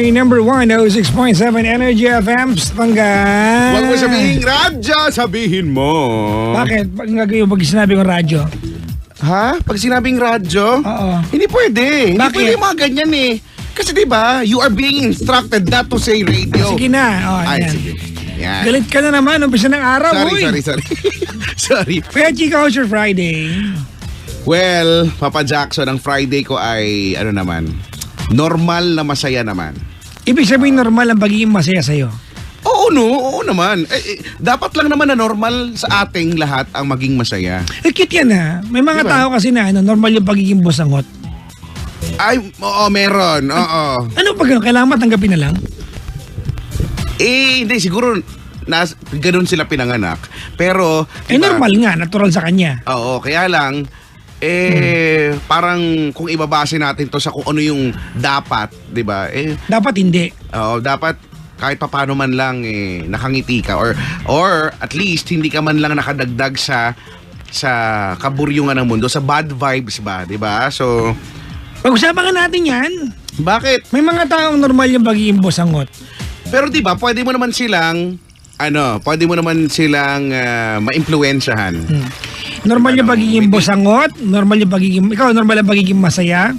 Monterey number 1, 06.7 Energy FM, Panggan. Huwag mo sabihin radyo, sabihin mo. Bakit? Pag sinabi kong radyo? Ha? Pag sinabing radyo? Oo. Hindi pwede. Hindi Bakit? pwede yung mga ganyan eh. Kasi diba, you are being instructed not to say radio. Sige na. Ay, Yan. sige. Yan. Galit ka na naman, umpisa ng araw, Sorry. Sorry. Kaya Chika, how's your Friday? Well, Papa Jackson, ang Friday ko ay, ano naman, normal na masaya naman. Ibig sabihin normal ang pagiging masaya sa'yo. Oo naman. Dapat lang naman na normal sa ating lahat ang maging masaya. Cute yan ha. May mga Diba? tao kasi na normal yung pagiging busangot. Ay, oo, meron. Oo. Ano pag kailangan matanggapin na lang? Hindi, siguro ganun sila pinanganak. Pero, Normal nga, natural sa kanya. Oo, kaya lang, parang kung ibabase natin to sa kung ano yung dapat, di ba? Dapat hindi. Oo, dapat kahit paano man lang nakangiti ka or at least hindi ka man lang nakadagdag sa kaburyungan ng mundo, sa bad vibes ba, di ba? So, pag-usapan ka natin yan. bakit? May mga taong normal yung pagiging busangot. Pero di ba, pwede mo naman silang maimpluwensyahan. Normal yung pagiging busangot, normal yung pagiging, ikaw normal yung pagiging masaya.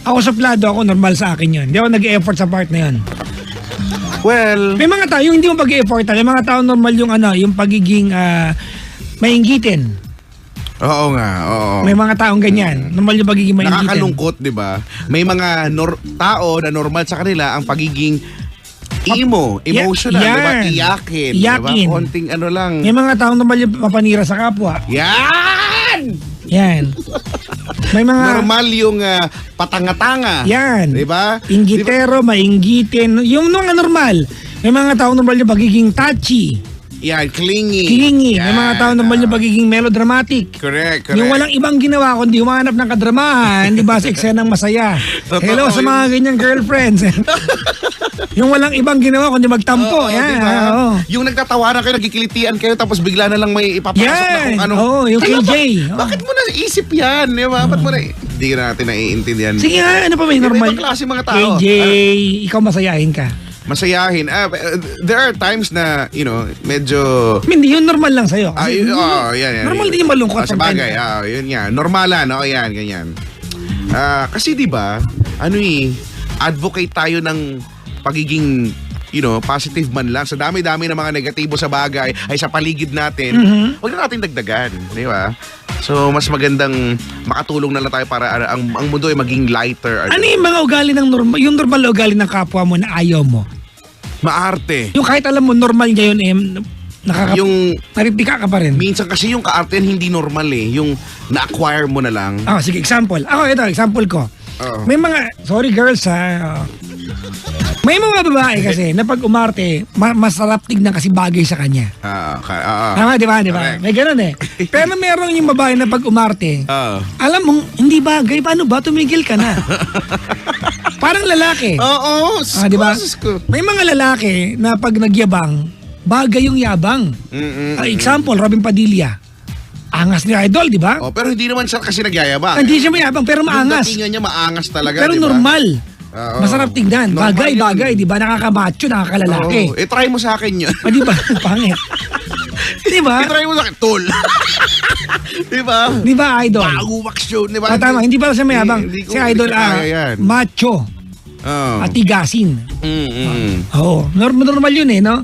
Ako suplado ako, normal sa akin yun. Hindi ako nag-e-effort sa part na yun. Well, May mga tao, yung hindi mo pag-e-effort, may mga tao normal yung yung pagiging mainggitin. oo nga, oo. May mga taong ganyan. Normal yung pagiging mainggitin. Nakakalungkot, di ba? May mga tao na normal sa kanila ang pagiging emotional, di ba? Iyakin. Di ba? Konting ano lang. May mga taong normal yung mapanira sa kapwa. Yan! Yan. May mga Normal yung patanga-tanga. yan. Di ba? Inggitero, mainggitin. Yung mga normal. May mga taong normal yung pagiging touchy. Yan, clingy. May Yan, mga taong normal yung pagiging melodramatic. Correct. Yung walang ibang ginawa kundi humanap ng kadramahan, di ba, sa eksenang masaya. Totoo Hello sa mga ganyang girlfriends. Yung walang ibang ginawa kundi magtampo. Oo, Yan. diba? Oo. Yung nagtatawanan kayo, nagkikilitian kayo, tapos bigla na lang may ipapasok na Yan. kung ano. Oo, yung Kaya KJ. Bakit mo naisip yan? Di ba? Ba't mo na, hindi natin naiintindihan. Sige nga, ano pa may normal? Iba-ibang klase mga tao. KJ, ikaw masayahin ka. Masayahin. There are times na, medyo... Hindi, yun normal lang sa'yo. Kasi yan. normal din yung malungkot. Sa bagay, yun yan. Normalan, yan, ganyan. Kasi di ba, advocate tayo ng pagiging, positive man lang. Sa dami-dami ng mga negatibo sa bagay, ay sa paligid natin, huwag na natin dagdagan. Di ba? So, mas magandang makatulong na lang tayo para ang mundo ay maging lighter. Ano yung mga ugali ng normal, yung normal na ugali ng kapwa mo na ayaw mo? Maarte. Yung kahit alam mo normal niya yun, naripika ka pa rin. Minsan kasi yung kaartehan hindi normal yung na-acquire mo na lang. Sige, example. Example ko. Oo. May mga, sorry girls may mga babae kasi na pag umarte, masarap tignan kasi bagay sa kanya. Tama, di ba? Correct. May ganun Pero meron yung babae na pag umarte, Oo. alam mong, hindi bagay, paano ba? Tumigil ka na. Parang lalaki. Oo. Di ba? Ko. May mga lalaki na pag nagyabang, bagay yung yabang. Example, Robin Padilla. Angas ni Idol, di ba? Pero hindi naman siya kasi nagyayabang. Hindi siya mayabang, pero maangas. Yung datingan niya maangas talaga, Pero di ba? normal. Oo. Masarap tignan. Normal Bagay, yun. di ba? Nakakamacho, nakakalalaki. Oo. Try mo sa akin yun. Di ba? Pangit. Di ba? Try mo sa akin, tol. Di ba? Di ba, Idol? Baguwaks yun, di ba? Tama, hindi pala siya mayabang. Hindi ko- Si Idol, hindi ko kaya yan. macho Oo. at tigasin. Oo. Normal yun no?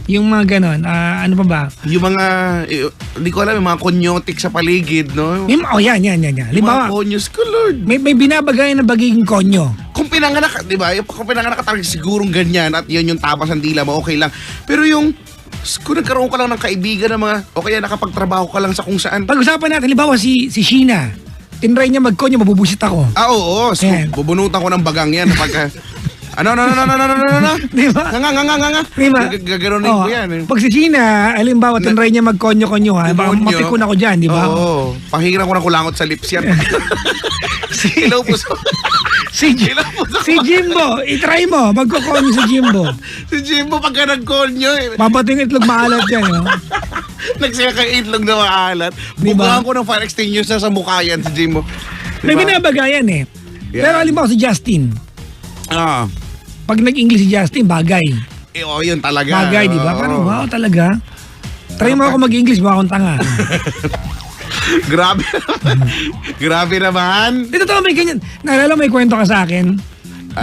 Yung mga ganon. Ano pa ba? Yung mga, hindi ko alam, yung mga konyotik sa paligid, no? Yan. Yung mga Halimbawa, konyos ko, Lord. may binabagay na bagiging konyo. Kung pinanganak, di ba? Kung pinanganak ka talaga sigurong ganyan at yun yung tapas ng dila mo, okay lang. Pero yung, kung nagkaroon ka lang ng kaibigan ng mga, o kaya nakapagtrabaho ka lang sa kung saan. Pag-usapan natin, halimbawa si Sheena. Tinry niya magkonyo, mabubusit ako. Oo. So, Yan. bubunutan ko ng bagang yan pagka, ano. Di ba? Nga. Di ba? Gagaronin ko yan. Pag si Sheena, halimbawa, tinry niya magkonyo-konyo ha. Konyo. Mapikon ako dyan, di ba? Oo. Pahirang ko ng kulangot sa lips yan. Hello po. Si Jimbo, itry mo, magkukonyo si Jimbo. Si Jimbo pagka nagkonyo, Papating itlog maalat yan, nagsaya kay itlog na maalat. Diba? Bugahan ko ng fire extinguisher sa mukha yan si Jimbo. May binabagayan Yeah. Pero halimbawa si Justin, pag nag-English si Justin, bagay. Yun talaga. Bagay, di ba? Parang, wow, talaga. Try mo ako mag-English, baka akong tanga. Grabe. Grabe naman. Ito totoo, may ganyan. Naalala mo, may kwento ka sa akin.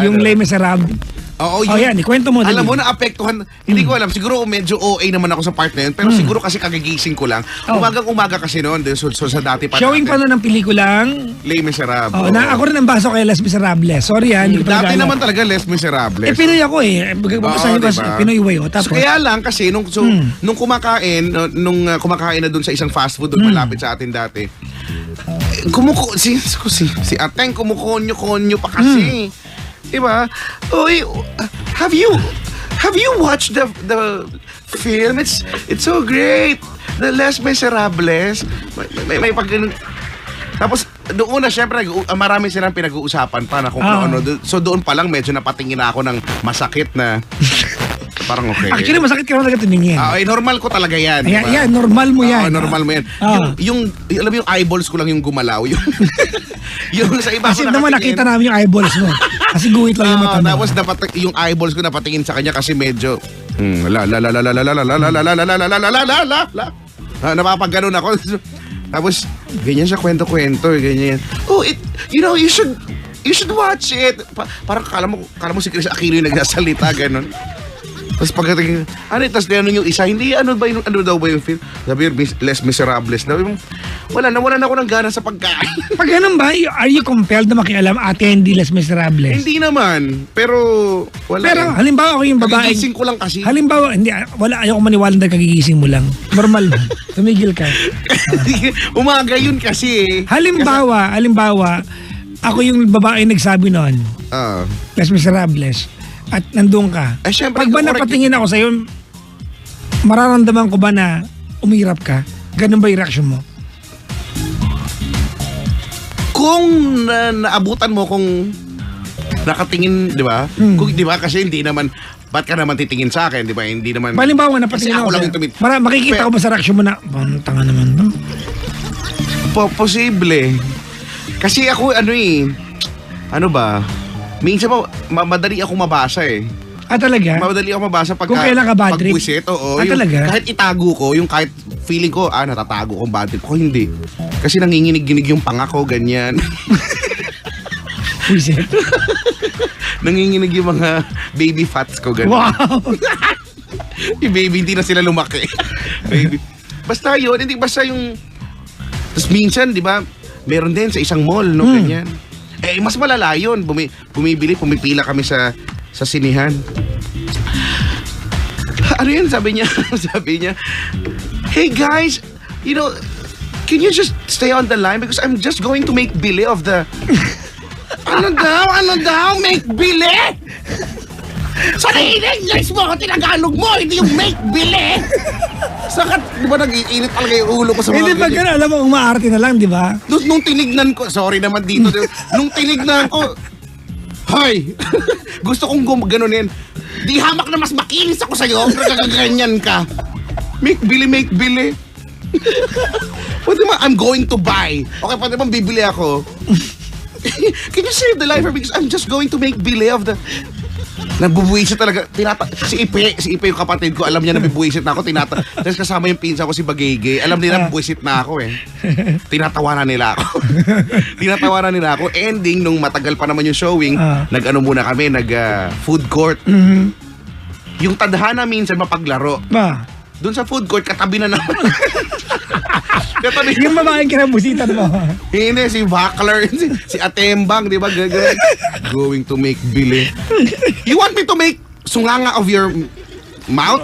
Yung Les Miserables. Oo, Oh, yan, ikwento mo. Alam dali. mo na apektuhan, hindi ko alam, siguro medyo OA naman ako sa part na yun, pero siguro kasi kagigising ko lang. Oh. Umagang-umaga kasi noon, so sa dati pa Showing pa natin. nun ng pelikulang. Les Miserables. Oh, na ako rin ang baso kay Les Miserables. Sorry ha, hindi ko Dati talaga naman alam. talaga Les Miserables. Pinoy ako eh. Babasahin ko diba? Pinoy way. Oh, tapos, So, kaya lang kasi nung kumakain, kumakain na doon sa isang fast food doon malapit sa atin dati. Si Ateng kumukonyo-konyo pa kasi. Diba? Oy, have you watched the film? It's so great. The Les Miserables. May pag ganun. Tapos doon na syempre marami silang pinag-uusapan pa na kung ano. So doon pa lang medyo napatingin na ako ng masakit na parang okay. actually, masakit ka naman talaga tumingin. Normal ko talaga yan. Ayan, Diba? yan, normal mo yan. Normal mo yan. Yung alam mo yung eyeballs ko lang yung gumalaw. Yung sa iba Kasi ko naman nakatingin. nakita namin yung eyeballs mo. Kasi guhit lang yung mata mo. Tapos yung eyeballs ko napatingin sa kanya kasi medyo napapagganon ako. Tapos ganyan siya kwento-kwento, ganyan. Oh, you should watch it. Parang kala mo si Chris Aquino yung nagsasalita ganun. Tapos pagdating, tapos yung isa, hindi, ano daw ba yung film? Sabi yung Les Miserables. Wala na ako ng gana sa pagkain. Pag ganun ba, are you compelled na makialam attend Les Miserables? Hindi naman, pero wala. Pero halimbawa ako yung babae. Kagigising ko lang kasi. Halimbawa, hindi, wala, ayoko maniwala na kagigising mo lang. Normal mo. Tumigil ka. Umaga yun kasi. Halimbawa, ako yung babae nagsabi noon, Les Miserables, at nandun ka. Syempre, Pag ba napatingin ako sa'yo, mararamdaman ko ba na umirap ka? Ganun ba yung reaction mo? Kung naabutan mo kung nakatingin, di ba? Kung, di ba? Kasi hindi naman, ba't ka naman titingin sa akin, di ba? Hindi naman. Halimbawa, napatingin kasi ako lang sa'yo. yung tumit. Makikita ko ba sa reaction mo na, tanga naman to? Posible. Kasi ako, ano ba? Minsan madali ako mabasa eh. Talaga? Madali ako mabasa Kung kailan ka bad trip? pagbuisit, oo. Talaga? Kahit itago ko, yung kahit feeling ko, natatago kong bad trip. Ako hindi. Kasi nanginginig-ginig yung panga ko, ganyan. Buisit. Nanginginig yung mga baby fats ko, ganyan. Wow! Yung baby, hindi na sila lumaki. Baby. Basta yun, hindi basta yung... Tapos minsan, di ba, meron din sa isang mall, no, ganyan. Mas malala yun. Pumipila kami sa sinihan. Ano yun? Sabi niya, hey guys, can you just stay on the line because I'm just going to make bili of the... Ano daw? Make bili? Sana in-English mo ako, tinagalog mo, hindi yung make bili. Sakat, di ba nag-iinit talaga yung ulo ko sa mga Hindi pag ganyan. alam mo, umaarte na lang, di ba? Nung tinignan ko, sorry naman dito, nung tinignan ko, hoy, gusto kong ganunin. Di hamak na mas makinis ako sa'yo, ganyan ka. Make bili. Pwede ba, I'm going to buy. Okay, pwede ba bibili ako? Can you save the life for me? Because I'm just going to make bili of the... Nagbubuwisit talaga. Si Ipe yung kapatid ko, alam niya na bibuwisit na ako. Tapos kasama yung pinsa ko si Bagayge. Alam nila buwisit na ako eh. Tinatawanan nila ako. Ending, nung matagal pa naman yung showing, nag-ano muna kami, food court. Yung tadhana minsan mapaglaro. Doon sa food court, katabi na naman. Yung babaeng kinabusitan mo. Hindi, si Vakler, si Atembang, di ba? Going to make bili. You want me to make sunganga of your mouth?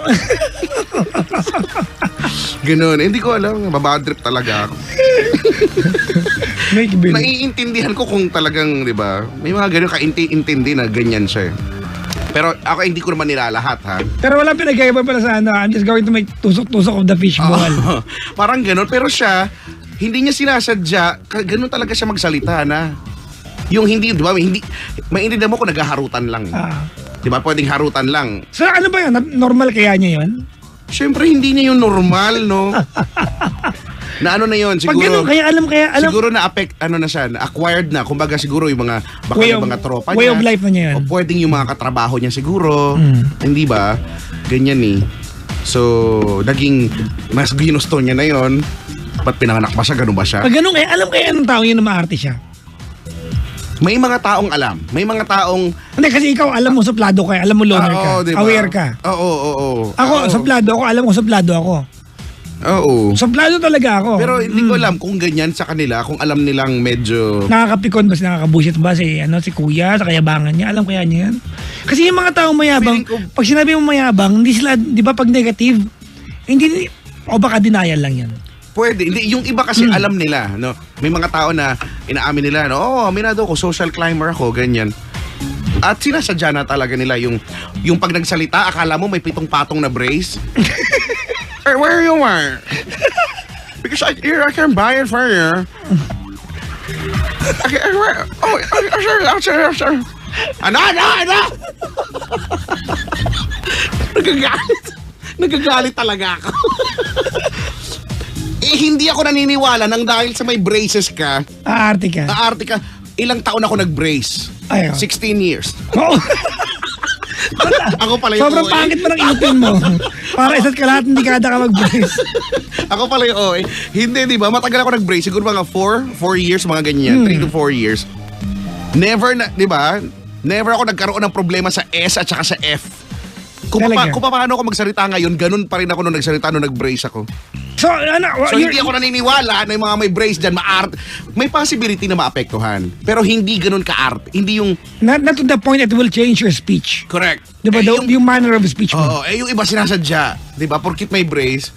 Ganun. Hindi ko alam. Mabadrip talaga ako. Make bili. Naiintindihan ko kung talagang, di ba? May mga ganun kaintindi na ganyan siya. Pero ako hindi ko naman nilalahat, ha? Pero walang pinagkaiba pala sa I'm just going to make tusok-tusok of the fishball. Parang ganun. Pero siya, hindi niya sinasadya. Ganun talaga siya magsalita na. Yung hindi, di ba? Maintindihan mo kung naghaharutan lang. Di ba? Pwedeng harutan lang. So ano ba yan? Normal kaya niya yun? Siyempre, hindi niya yung normal, no? Na ano na yun, Pag siguro. ganun, kaya alam, Siguro na siya, na acquired na. Kumbaga siguro yung mga, baka Way yung of- mga tropa way niya. of life na niya yan. O pwedeng yung mga katrabaho niya siguro. Mm. Hindi ba? Ganyan eh. So, naging, mas ginusto niya na yon. Ba't pinanganak ba siya? Ganun ba siya? pag ganun, alam kaya anong tao yun na maarte siya. May mga taong alam. May mga taong... Hindi, kasi ikaw, alam mo suplado ka, alam mo loner ka, oo, diba? aware ka. Oo. Ako, suplado ako, alam ko suplado ako. Oo. Suplado talaga ako. Pero hindi ko alam kung ganyan sa kanila, kung alam nilang medyo... Nakakapikon ba, nakakabusit ba si kuya sa kayabangan niya? Alam kaya niya yan? Kasi yung mga taong mayabang, Feeling ko- pag sinabi mo mayabang, hindi sila, di ba pag negative, hindi, o baka denial lang yan. Pwede. Hindi, yung iba kasi alam nila, no? May mga tao na inaamin nila, no? Aminado ako, social climber ako, ganyan. At sinasadya na talaga nila yung pag nagsalita, akala mo may 7 patong na brace. Where you are? Because I can buy it for you. Okay, sir. Ano? Nagagalit talaga ako. Hindi ako naniniwala nang dahil sa may braces ka, Aarte ka. aarte ka, ilang taon ako nag-brace? Ayaw. 16 years. Oo. Ako pala yung Sobrang OA. pangit mo ng inupin mo. Para isa't kalahati hindi kada ka mag-brace. Ako pala yung OA. Hindi, di ba? Matagal ako nag-brace. Siguro mga 4 years, mga ganyan. 3 to 4 years. Never na, di ba? Never ako nagkaroon ng problema sa S at saka sa F. Kung Talaga? paano ako magsalita ngayon, ganun pa rin ako nung nagsalita nung nag-brace ako. So, ano, So hindi ako naniniwala na yung mga may brace dyan, may possibility na maapektuhan. Pero hindi ganun ka-art. Hindi yung... not to the point that it will change your speech. Correct. Di ba? Yung manner of speech mo. Oo, yung iba sinasadya. Di ba? Porkit may brace.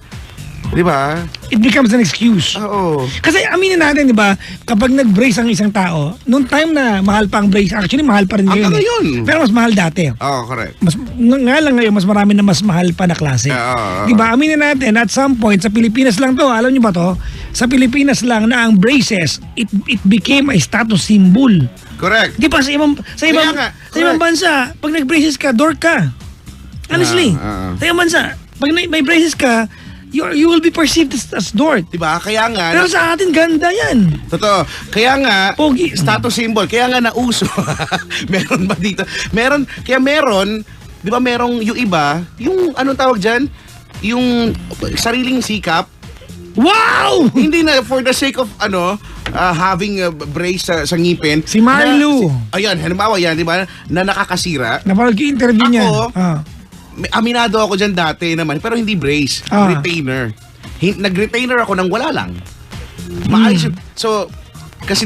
Di ba? It becomes an excuse. Oo. Kasi aminin natin, di ba, kapag nag-brace ang isang tao, noong time na mahal pa ang brace, actually mahal pa rin ngayon. Hanggang ngayon. Pero mas mahal dati. Oo, correct. Nga lang ngayon, mas marami na mas mahal pa na klase. Oo. Di ba, aminin natin, at some point, sa Pilipinas lang to, alam niyo ba to? Sa Pilipinas lang na ang braces, it became a status symbol. Correct. Di ba, sa ibang nga, ibang bansa, pag nag-braces ka, dork ka. Honestly. Sa ibang bansa, pag may braces ka, you will be perceived as dork. Di ba? Kaya nga... Pero sa atin, ganda yan. Totoo. Kaya nga, Pogi. status symbol. Kaya nga nauso. Meron ba dito? Meron. Kaya meron, di ba merong yung iba, yung anong tawag dyan? Yung sariling sikap. Wow! Hindi na for the sake of having a brace sa ngipin. Si Marlo. Ayan, halimbawa yan, di ba? Na nakakasira. Napanood ko yung interview niya. Ako, Ah. Aminado ako dyan dati naman, pero hindi brace. Ah. Retainer. Nag-retainer ako nang wala lang. Maayos. So, kasi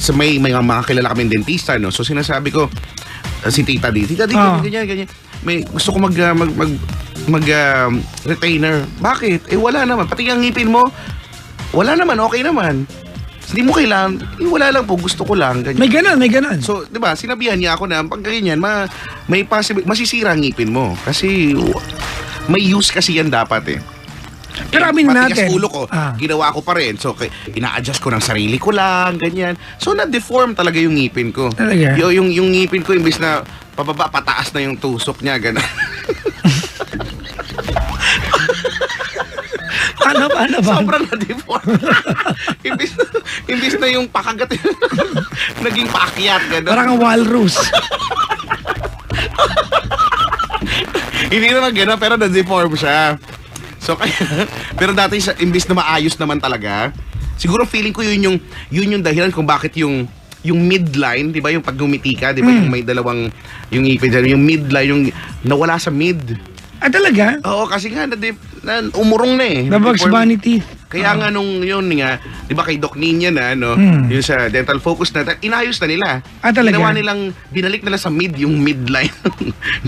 sa may mga kilala kaming dentista, no? So, sinasabi ko, si Tita D, ganyan. May gusto ko retainer. Bakit? Wala naman. Pati ang ngipin mo, wala naman, okay naman. Hindi mo kailangan, wala lang po, gusto ko lang. Ganyan. May ganon. So, 'di ba, sinabihan niya ako na pag ganyan, may masisira ang ngipin mo kasi may use kasi yan dapat eh. Pero aminin Matigas natin. ulo ko, ginawa ko pa rin. So, ina-adjust ko ng sarili ko lang, ganyan. So, na-deform talaga yung ngipin ko. Talaga? Yung ngipin ko, imbis na pababa, pataas na yung tusok niya, gano'n. Ano ba? Sobrang na-deform. imbis na yung pakagat, naging paakyat, gano'n. Parang ang walrus. Hindi naman gano'n, pero na-deform siya. So kaya, pero dati imbis na maayos naman talaga, siguro feeling ko yun yung dahilan kung bakit yung midline, 'di ba, yung pag ngumiti ka, 'di ba, yung may dalawang yung ngipin dyan, yung midline yung nawala sa mid. Ah, talaga? Oo, kasi nga umurong na eh. The Bugs Bunny teeth. Kaya nga nung yun nga, 'di ba kay Doc Nina na yung sa Dental Focus na inayos na nila. Ah, talaga? Ginawa nilang binalik nila sa mid yung midline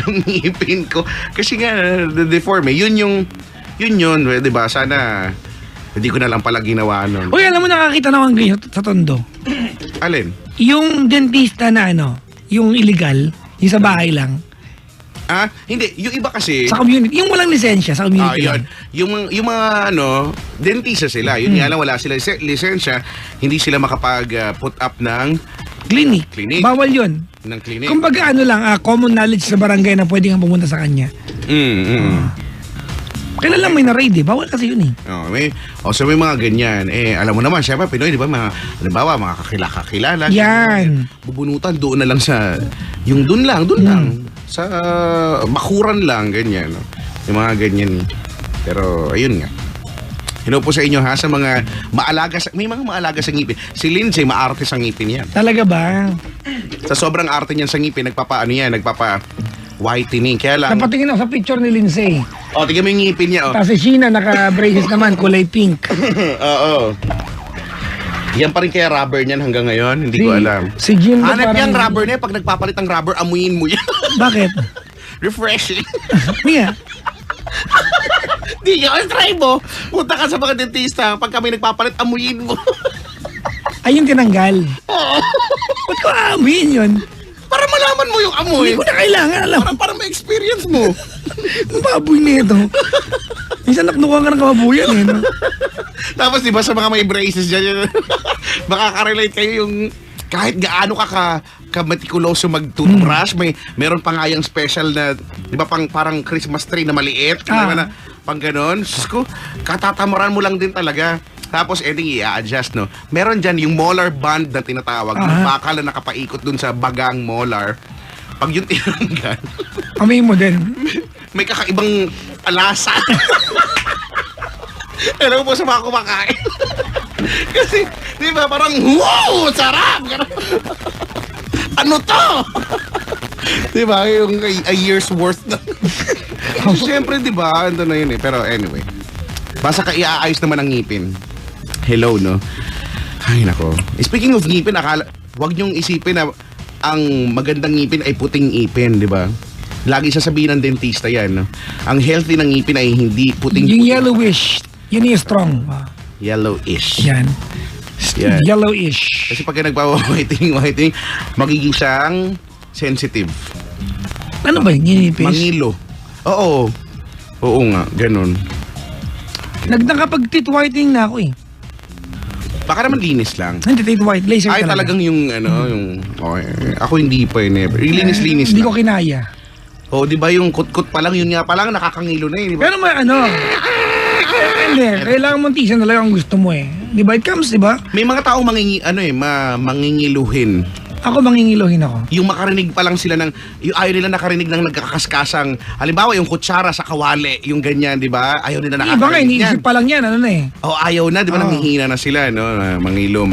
ng ngipin ko. Kasi nga deform eh. Yun, 'di ba? Sana hindi ko na lang pala ginawa nun. Uy, alam mo, nakakita na akong ganyan sa Tondo. Alin? Yung dentista na yung illegal, yung sa bahay lang, Hindi, yung iba kasi sa community, yung walang lisensya sa community yun. lang. Yung mga dentista sila, yun nga lang wala sila lisensya, hindi sila makapag put up ng Clinic. Bawal yun. clinic. Kumbaga lang, common knowledge sa barangay na pwede kang pumunta sa kanya. Kailan lang may na-raid eh. Bawal kasi yun eh. Oh, so may mga ganyan. Alam mo naman, syempre, Pinoy, di ba? Halimbawa, mga kakilala. Yan. Bubunutan, doon na lang sa, yung doon lang. Sa bakuran lang, ganyan. No? Yung mga ganyan. Pero, ayun nga. Hello po sa inyo ha, sa mga maalaga, may mga maalaga sa ngipin. Si Lindsay, maarte sa ngipin yan. Talaga ba? Sa sobrang arte niyan sa ngipin, nagpapa whitening. Kaya lang, Napatingin ako sa picture ni Lindsay. tingnan mo yung ngipin niya, Tapos si Sheena naka-braces naman, kulay pink. Oo. Yan pa rin kaya rubber niyan hanggang ngayon? Hindi ko alam. Si Jim na Hanap parang... yung rubber niya, pag nagpapalit ng rubber, amuyin mo yan. Bakit? Refreshing. Mia, Di ka, try mo. Punta ka sa mga dentista, pag kami nagpapalit, amuyin mo. ayun tinanggal. Ba't ko aamuin yun? Para malaman mo yung amoy. Hindi ko na kailangan, alam mo. Para ma-experience mo. Ang baboy na ito. Minsan naknukuha ka ng kababuyan eh. No? Tapos di ba sa mga may braces dyan, makaka-relate kayo yung kahit gaano ka matikuloso mag-toothbrush, meron pa nga yung special na, di ba parang Christmas tree na maliit, di ba na pang ganon. Sus ko, katatamaran mo lang din talaga. Tapos i-adjust, no? Meron dyan yung molar band na tinatawag, yung bakal na nakapaikot dun sa bagang molar. Pag yung tinanggal, Amoy mo din. may kakaibang alasa. Alam mo po sa mga kumakain. Kasi, di ba, parang, wow, sarap! Ano to? Di ba, yung a year's worth na. Siyempre, di ba, ando na yun eh. Pero anyway, basta ka iaayos naman ang ngipin. Hello, no? Ay, nako. Speaking of ngipin, wag niyong isipin na ang magandang ngipin ay puting ngipin, di ba? Lagi sasabihin ng dentista yan, no? Ang healthy ng ngipin ay hindi puting. Yung yellowish, yun yung strong. Yellowish. Yan. Yan. Yellowish. Kasi pag whitening, magiging siyang sensitive. Ano ba yun? Ninipis? Mangilo. Oo. Oo nga, ganun. Nakapag-teeth whitening na ako eh. Baka naman linis lang. Hindi, teeth white. Laser Ay, talaga. talagang yung, yung, okay. Ako hindi pa, never. Linis-linis Hindi lang. ko kinaya. Oo, di ba yung kut-kut pa lang, yun nga pa lang, nakakangilo na eh, di ba? Pero may ano, hindi, kailangan mong tisan talaga ang gusto mo eh. Di ba? It comes, di ba? May mga tao mangingiluhin. Ako mangingiluhin ako. Yung makarinig pa lang sila ng, yung ayaw nila nakarinig ng nagkakaskasang, halimbawa yung kutsara sa kawali, yung ganyan, di ba? Ayaw nila Iba nga, nakakarinig iniisip pa lang yan, ano na eh. O ayaw na, di ba? Oo. Nanghihina na sila, no? Mangilo.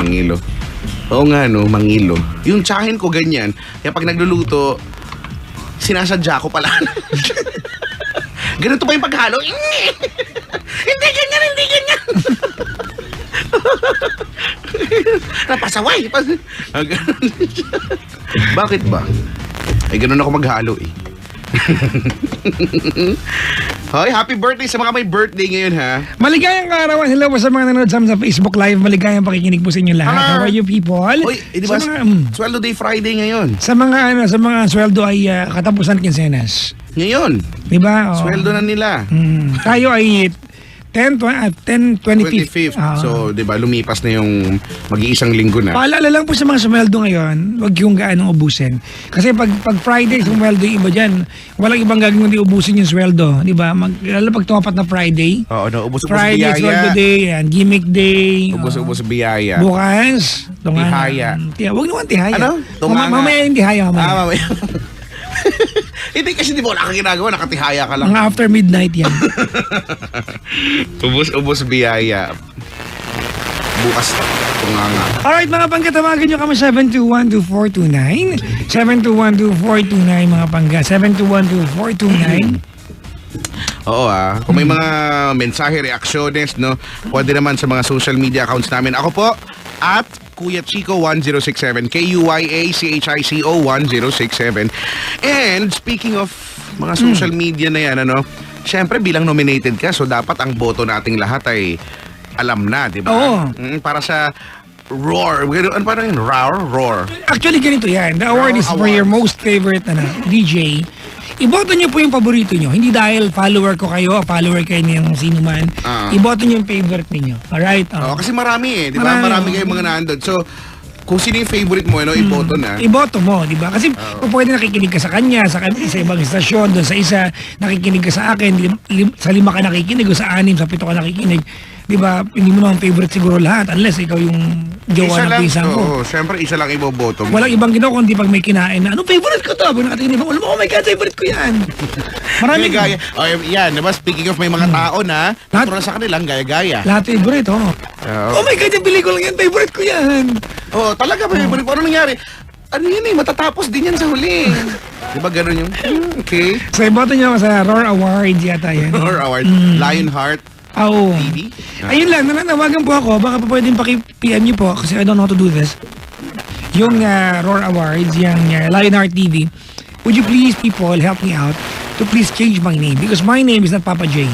Oo nga, no? Mangilo. Yung tsahin ko ganyan, kaya pag nagluluto, sinasadya ko pala. Ganito pa yung paghalo. Hindi ganyan. Napasaway. Bakit ba? Ay, ganun ako maghalo eh. Hoy, happy birthday sa mga may birthday ngayon ha. Maligayang kaarawan. Hello po sa mga nanonood sa Facebook Live. Maligayang pakikinig po sa inyo lahat. How are you people? Hoy, di ba? Sa mga, Sweldo Day Friday ngayon. sa mga sweldo ay katapusan kinsenas. Ngayon. Di ba? Oo. Sweldo na nila. Tayo ay 10-25. 25th. So, di ba, lumipas na yung mag-iisang linggo na. Paalala lang po sa mga sumweldo ngayon, huwag yung gaanong ubusin. Kasi pag Friday, sumweldo yung iba dyan, walang ibang gagawin kundi ubusin yung sweldo. Di ba? Lalo pag tumapat na Friday, Oo, no, ubos-ubos Friday, biyaya. sweldo day, yan, gimmick day. Ubos-ubos biyaya. Bukas, Tihaya. Huwag naman tihaya. Ano? Tunganga. Mamaya yung tihaya. Mamaya. Mamaya. Hindi kasi di ba wala kang ginagawa, nakatihaya ka lang. Mga after midnight yan. Ubos biyaya. Bukas tunganga. Alright mga pangga, tawagan nyo kami 721-2429. 721-2429 mga pangga. 721-2429. Oo kung may mga mensahe, reaksyones, no, pwede naman sa mga social media accounts namin. Ako po, at Kuya Chico 1067, KUYACHICO 1067. And speaking of mga social media na yan, ano, syempre bilang nominated ka, so dapat ang boto nating lahat ay alam na, di ba? Oo. Para sa Roar. Ano parang yun? Roar. Actually, ganito yan. The award is for your most favorite DJ. Iboto nyo po yung paborito nyo. Hindi dahil follower ko kayo, follower kayo ng sino man. Iboto nyo yung favorite ninyo. Alright? Kasi marami eh. Di ba? Marami kayong mga nandun. So, kung sino yung favorite mo, iboto na. Iboto mo, di ba? Kasi pwede nakikinig ka sa kanya, sa ibang istasyon, doon sa isa, nakikinig ka sa akin, sa 5 ka nakikinig, o sa 6, sa 7 ka nakikinig. Di ba? Hindi mo naman favorite siguro lahat, unless ikaw yung jowa ng pinsan ko. Oo, syempre isa lang iboboto mo. Walang ibang ginawa kundi pag may kinain na, anong favorite ko to? Pag nakatingin mo, alam mo, oh my God, favorite ko yan. Marami May gaya. Oh, yan, diba? Speaking of may mga tao na, Lahat- natural sa kanilang gaya-gaya. Lahat favorite, oh. Oo. Oh my God, yung pelikula yan, favorite ko yan. Oo, talaga, favorite ko. Ano nangyari? Ano yun matatapos din yan sa huli. Diba ganun yung, okay. So, iboto niyo ako sa Roar Awards yata yan. Or award, Lionheart Oo. TV. Ayun lang, nananawagan po ako. Baka pa pwedeng paki-PM niyo po kasi I don't know how to do this. Yung Roar Awards, yung Lionheart TV. Would you please, people, help me out to please change my name? Because my name is not Papa J.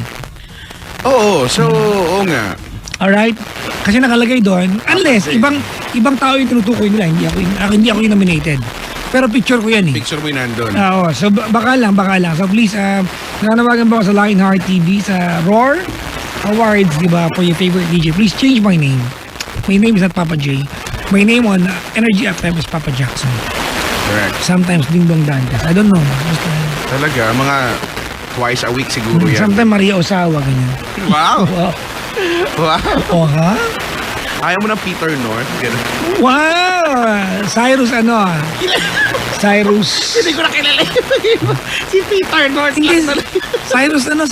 Oo, so, oo nga. Alright? Kasi nakalagay doon, unless ibang tao yung tinutukoy nila, hindi ako yung nominated. Pero picture ko yan eh. Picture mo yung nandun. Oo, so baka lang. So please, nananawagan po ako sa Lionheart TV, sa Roar Awards, di ba, for your favorite DJ. Please change my name. My name is not Papa J. My name on Energy FM is Papa Jackson. Correct. Sometimes Ding Dong Dantes. I don't know. Basta, Talaga, mga twice a week siguro yan. sometimes Maria Osawa, ganyan. Wow! Wow. Wow! Oh, ha? Ayaw mo ng Peter North? Ganun. Wow! Cyrus Cyrus. Hindi ko na kilala si Peter North. Hindi, Cyrus ano?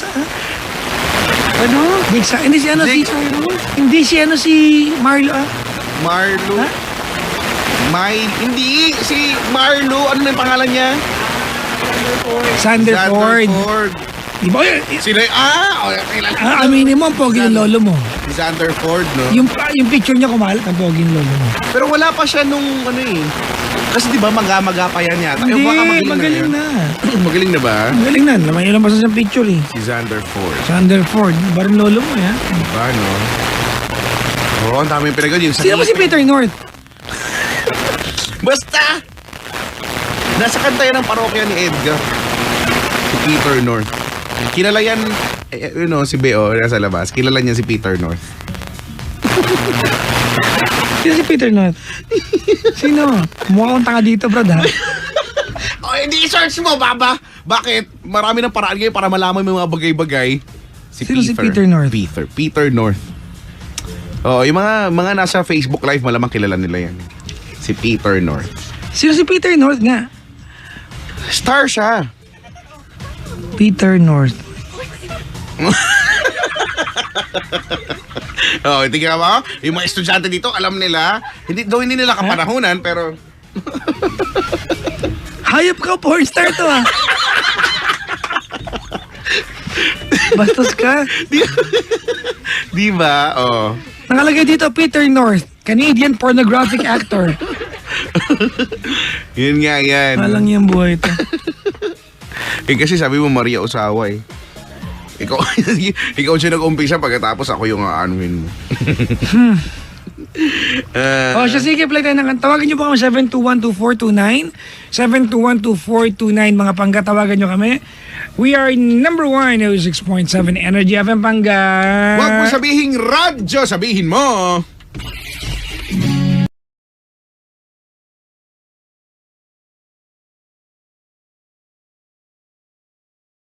Hindi si Jake Cyrus? Hindi si Marlo, Marlo? Ha? Hindi, si Marlo. Ano na yung pangalan niya? Sander Ford. Di ba? Sino kilala. Aminin mo ang pogi ng lolo mo. Si Sander Ford, no? Yung picture niya kumalat ang pogi ng lolo mo. Pero wala pa siya nung Kasi di ba maga-maga pa yan yata. Hindi, Baka magaling na. Magaling na ba? Magaling na. Laman yun lang basta sa picture eh. Si Sander Ford. Sander Ford. Barang lolo mo yan. Diba, no? Oo, ang daming pinagod yung Sino ba si Peter North? Basta! Nasa kanta yan ng parokya ni Edgar. Si Peter North. Kilala yan, si Beo nasa labas. Kilala niya si Peter North. Sino si Peter North? Sino? Mukha akong tanga dito, brad, ha? Hindi search mo, baba! Bakit? Marami ng paraan ngayon para malaman mo yung mga bagay-bagay. Sino si Peter North? Peter North. Oo, yung mga nasa Facebook Live, malamang kilala nila yan. Si Peter North. Sino si Peter North nga? Star siya. Peter North. Tingnan mo, yung mga estudyante dito, alam nila, hindi nila kapanahunan, pero... Hayop ka, porn star to, ha? Bastos ka. Di ba? Oh. Nakalagay dito, Peter North, Canadian pornographic actor. Yun nga yan. Walang yung buhay to. Kasi sabi mo Maria Osawa eh. Ikaw siya nag-umpisa pagkatapos ako yung aanuhin mo. Siya, sige, play tayo ng tawagan nyo po kami 7212429 7212429 mga pangga, tawagan nyo kami. We are number 1 6.7 Energy FM Pangga. Huwag mo sabihing radyo, sabihin mo